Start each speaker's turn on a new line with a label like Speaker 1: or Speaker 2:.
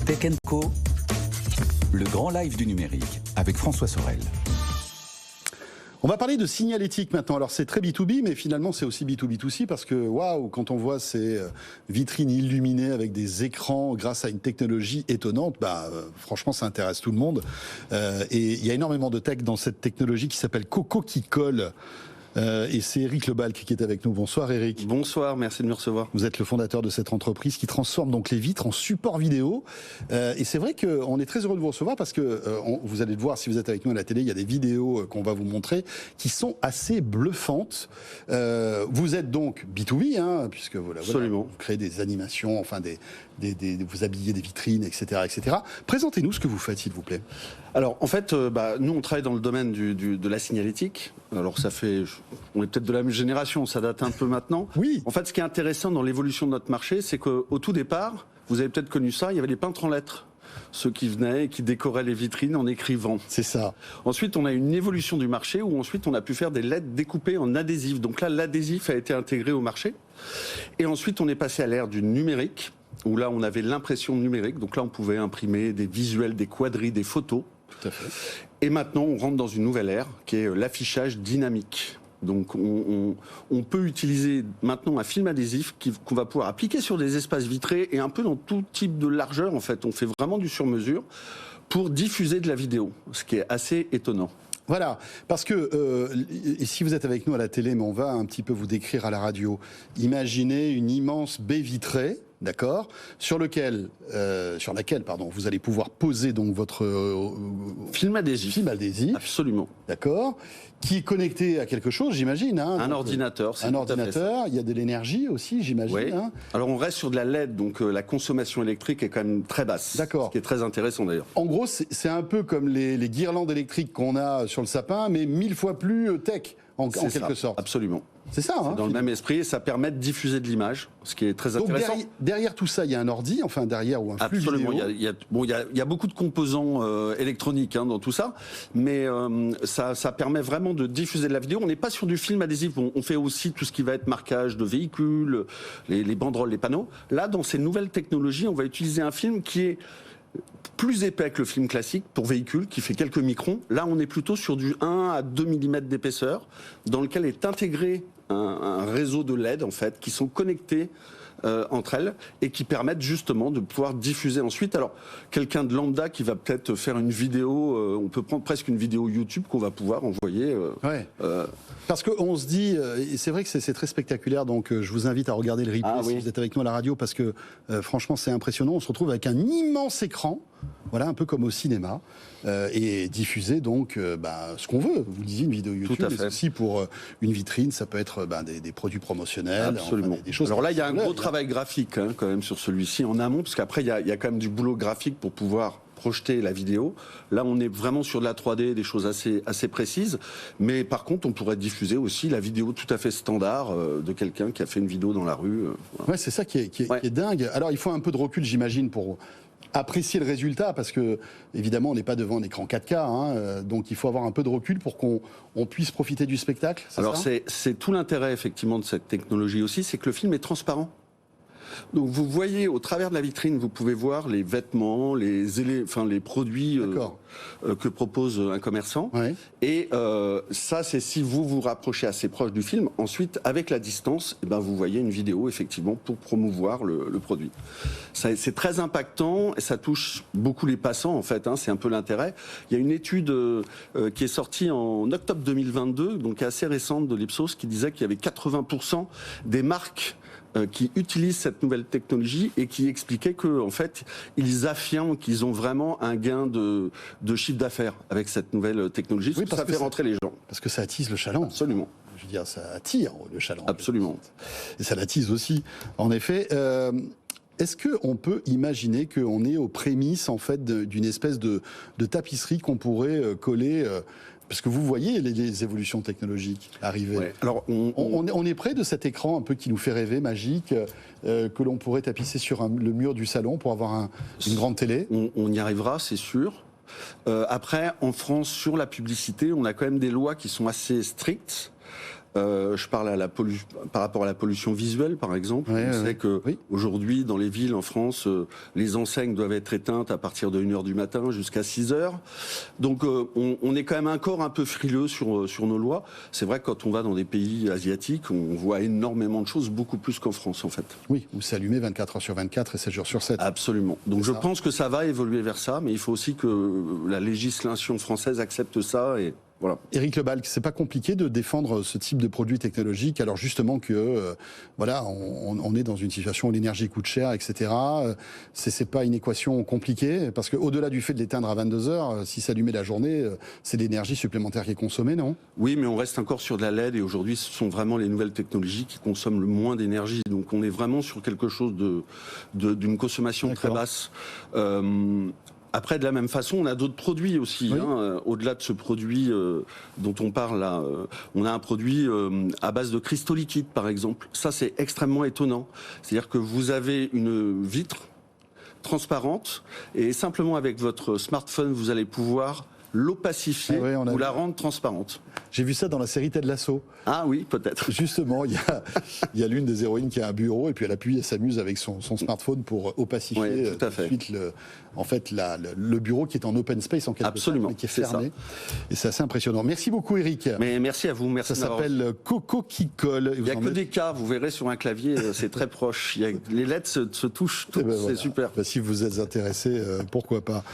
Speaker 1: Tech Co, le grand live du numérique avec François Sorel.
Speaker 2: On va parler de signalétique maintenant. Alors c'est très B2B, mais finalement c'est aussi B2B2C parce que waouh, quand on voit ces vitrines illuminées avec des écrans grâce à une technologie étonnante, franchement ça intéresse tout le monde. Et il y a énormément de tech dans cette technologie qui s'appelle Coco qui colle. Et c'est Eric Lebalc qui est avec nous. Bonsoir Eric.
Speaker 3: Bonsoir, merci de me recevoir.
Speaker 2: Vous êtes le fondateur de cette entreprise qui transforme donc les vitres en support vidéo. Et c'est vrai qu'on est très heureux de vous recevoir parce que vous allez le voir si vous êtes avec nous à la télé, il y a des vidéos qu'on va vous montrer qui sont assez bluffantes. Vous êtes donc B2B, hein, puisque voilà, vous créez des animations, enfin vous habillez des vitrines, etc., etc. Présentez-nous ce que vous faites, s'il vous plaît.
Speaker 3: Alors, en fait, nous, on travaille dans le domaine de la signalétique. Alors, on est peut-être de la même génération, ça date un peu maintenant.
Speaker 2: Oui.
Speaker 3: En fait, ce qui est intéressant dans l'évolution de notre marché, c'est qu'au tout départ, vous avez peut-être connu ça, il y avait les peintres en lettres. Ceux qui venaient et qui décoraient les vitrines en écrivant.
Speaker 2: C'est ça.
Speaker 3: Ensuite, on a une évolution du marché où ensuite on a pu faire des LED découpées en adhésif. Donc là, l'adhésif a été intégré au marché. Et ensuite, on est passé à l'ère du numérique, où là, on avait l'impression numérique. Donc là, on pouvait imprimer des visuels, des quadrilles, des photos.
Speaker 2: Tout à fait.
Speaker 3: Et maintenant, on rentre dans une nouvelle ère qui est l'affichage dynamique. Donc on peut utiliser maintenant un film adhésif qu'on va pouvoir appliquer sur des espaces vitrés et un peu dans tout type de largeur. En fait, on fait vraiment du sur-mesure pour diffuser de la vidéo, ce qui est assez étonnant.
Speaker 2: Voilà, parce que et si vous êtes avec nous à la télé, mais on va un petit peu vous décrire à la radio, imaginez une immense baie vitrée. D'accord, sur laquelle, vous allez pouvoir poser donc votre
Speaker 3: film adhésif. Absolument.
Speaker 2: D'accord, qui est connecté à quelque chose, j'imagine. Hein,
Speaker 3: un ordinateur.
Speaker 2: Un ordinateur. Il y a de l'énergie aussi, j'imagine.
Speaker 3: Oui.
Speaker 2: Hein.
Speaker 3: Alors on reste sur de la LED, donc la consommation électrique est quand même très basse.
Speaker 2: D'accord.
Speaker 3: Ce qui est très intéressant d'ailleurs.
Speaker 2: En gros, c'est un peu comme les guirlandes électriques qu'on a sur le sapin, mais 1000 fois plus tech, en quelque sorte.
Speaker 3: Absolument.
Speaker 2: C'est ça, hein,
Speaker 3: dans le même esprit, et ça permet de diffuser de l'image, ce qui est très intéressant.
Speaker 2: Donc derrière tout ça, il y a un ordi, ou un flux vidéo.
Speaker 3: Il y a beaucoup de composants électroniques dans tout ça, mais ça permet vraiment de diffuser de la vidéo. On n'est pas sur du film adhésif, on fait aussi tout ce qui va être marquage de véhicules, les banderoles, les panneaux. Là, dans ces nouvelles technologies, on va utiliser un film qui est plus épais que le film classique pour véhicule, qui fait quelques microns. Là, on est plutôt sur du 1 à 2 mm d'épaisseur, dans lequel est intégré un réseau de LED, en fait, qui sont connectés entre elles et qui permettent justement de pouvoir diffuser ensuite. Alors, quelqu'un de lambda qui va peut-être faire une vidéo, on peut prendre presque une vidéo YouTube qu'on va pouvoir envoyer.
Speaker 2: Parce qu'on se dit, c'est vrai que c'est très spectaculaire, donc je vous invite à regarder le replay si vous êtes avec nous à la radio, parce que franchement c'est impressionnant. On se retrouve avec un immense écran, voilà, un peu comme au cinéma, et diffuser donc ce qu'on veut. Vous disiez une vidéo YouTube, mais aussi pour une vitrine, ça peut être des produits promotionnels.
Speaker 3: Absolument.
Speaker 2: Enfin, des choses.
Speaker 3: Alors là, il y a un gros travail graphique quand même sur celui-ci en amont, parce qu'après il y a quand même du boulot graphique pour pouvoir projeter la vidéo. Là, on est vraiment sur de la 3D, des choses assez précises. Mais par contre, on pourrait diffuser aussi la vidéo tout à fait standard de quelqu'un qui a fait une vidéo dans la rue.
Speaker 2: Ouais, c'est ça qui est dingue. Alors, il faut un peu de recul, j'imagine, pour apprécier le résultat, parce que évidemment on n'est pas devant un écran 4K, donc il faut avoir un peu de recul pour qu'on puisse profiter du spectacle.
Speaker 3: Alors c'est tout l'intérêt effectivement de cette technologie aussi, c'est que le film est transparent. Donc vous voyez au travers de la vitrine, vous pouvez voir les vêtements, les produits que propose un commerçant.
Speaker 2: Ouais.
Speaker 3: Et ça, c'est si vous vous rapprochez assez proche du film. Ensuite, avec la distance, vous voyez une vidéo effectivement pour promouvoir le produit. C'est très impactant et ça touche beaucoup les passants en fait. C'est un peu l'intérêt. Il y a une étude qui est sortie en octobre 2022, donc assez récente de l'Ipsos, qui disait qu'il y avait 80% des marques qui utilisent cette nouvelle technologie et qui expliquaient que, en fait, ils affirment qu'ils ont vraiment un gain de chiffre d'affaires avec cette nouvelle technologie.
Speaker 2: Oui,
Speaker 3: parce que ça fait rentrer les gens.
Speaker 2: Parce que ça attise le chaland.
Speaker 3: Absolument.
Speaker 2: Je veux dire, ça attire le chaland.
Speaker 3: Absolument.
Speaker 2: Et ça l'attise aussi. En effet. Est-ce qu'on peut imaginer qu'on est aux prémices en fait d'une espèce de tapisserie qu'on pourrait coller parce que vous voyez les évolutions technologiques arriver.
Speaker 3: Ouais. Alors
Speaker 2: on est près de cet écran un peu qui nous fait rêver, magique, que l'on pourrait tapisser sur le mur du salon pour avoir une grande télé.
Speaker 3: On y arrivera, c'est sûr. Après, en France, sur la publicité, on a quand même des lois qui sont assez strictes. Je parle par rapport à la pollution visuelle, par exemple.
Speaker 2: Ouais,
Speaker 3: on sait que
Speaker 2: oui.
Speaker 3: aujourd'hui, dans les villes en France, les enseignes doivent être éteintes à partir de 1h du matin jusqu'à 6h. Donc on est quand même encore un peu frileux sur nos lois. C'est vrai que quand on va dans des pays asiatiques, on voit énormément de choses, beaucoup plus qu'en France en fait.
Speaker 2: Oui, où c'est allumé 24 heures sur 24 et 7 jours sur 7.
Speaker 3: Absolument. Donc je pense que ça va évoluer vers ça, mais il faut aussi que la législation française accepte ça et voilà.
Speaker 2: Éric Lebalcq, c'est pas compliqué de défendre ce type de produit technologique alors justement que voilà, on est dans une situation où l'énergie coûte cher, etc. C'est pas une équation compliquée parce que au-delà du fait de l'éteindre à 22 heures, si s'allumait la journée, c'est de l'énergie supplémentaire qui est consommée, non?
Speaker 3: Oui, mais on reste encore sur de la LED et aujourd'hui, ce sont vraiment les nouvelles technologies qui consomment le moins d'énergie. Donc on est vraiment sur quelque chose d'une consommation très basse. Après, de la même façon, on a d'autres produits aussi. Oui. Au-delà de ce produit dont on parle là, on a un produit à base de cristaux liquides, par exemple. Ça, c'est extrêmement étonnant. C'est-à-dire que vous avez une vitre transparente et simplement avec votre smartphone, vous allez pouvoir l'opacifier ou la rendre transparente.
Speaker 2: J'ai vu ça dans la série Ted Lasso.
Speaker 3: Ah oui, peut-être.
Speaker 2: Justement, il y a l'une des héroïnes qui a un bureau et puis elle appuie, elle s'amuse avec son smartphone pour opacifier tout de suite le bureau qui est en open space en quelque sorte, mais qui est fermé. Et c'est assez impressionnant. Merci beaucoup Eric.
Speaker 3: Mais merci à vous. Merci.
Speaker 2: Ça s'appelle Coco qui colle.
Speaker 3: Il n'y a que des cas, vous verrez sur un clavier, c'est très proche. Les lettres se touchent toutes, c'est super.
Speaker 2: Si vous êtes intéressé, pourquoi pas.